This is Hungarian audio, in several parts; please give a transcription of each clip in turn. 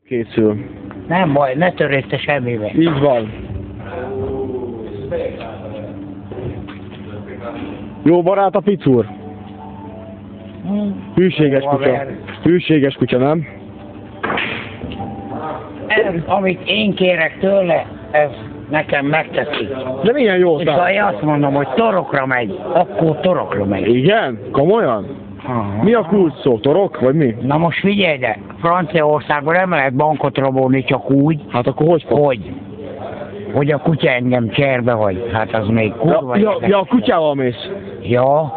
Készül. Nem baj, ne törődj te semmibe. Így van. Jó barát a picúr. Hűséges kutya. Hűséges kutya, nem? Ez, amit én kérek tőle, ez nekem megtetszik. De milyen jó És ha én azt mondom, hogy torokra megy, akkor torokra megy. Igen? Komolyan? Aha. Mi a kulcs szó? Torok? Vagy mi? Na most figyelj, de Franciaországban nem lehet bankot rabolni csak úgy, Hát akkor hogy fog? hogy a kutya engem cserbe hagy. Hát az még kurva Ja, a kutyával mész. Ja,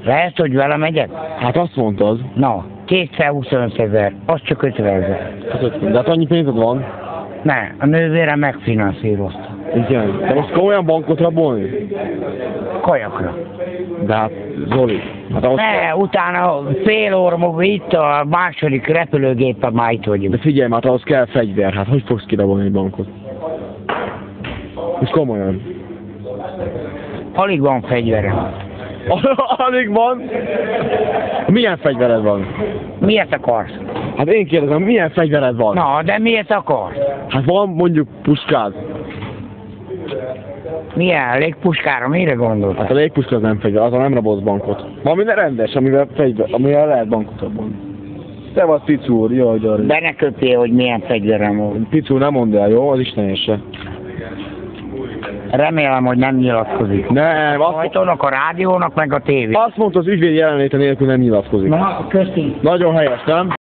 lehet, hogy vele megyek? Hát azt mondtad. Na, 225 000, az csak 50 000. De hát annyi pénzed van. Ne, a nővére megfinanszírozta. Igen. De most komolyan bankot rabolni? Kajakra. De hát, Zoli, hát ahhoz... Ne, utána fél óra múlva itt a második repülőgépen már itt vagyunk. De figyelj, hát ahhoz kell fegyver. Hát hogy fogsz kirabolni egy bankot? És komolyan. Alig van fegyverem. Alig van. Milyen fegyvered van? Miért akarsz? Hát én kérdezem, milyen fegyvered van? Na, de miért akarsz? Hát van mondjuk puskád. Milyen légpuskára, mire gondoltál? Hát a légpuska az nem fegyver, azon nem rabolsz bankot. Valami rendes, amivel lehet bankot rabolni. Te vagy picúr, jaj, gyere. De ne köpjél, hogy milyen fegyverem van. Picúr, nem mondd el, jó? Az istenese. Remélem, hogy nem nyilatkozik. Nem, Sajtónak, a rádiónak, meg a tévé. azt mondta, az ügyvéd jelenléte nélkül nem nyilatkozik. Na, köszi. Nagyon helyes, nem?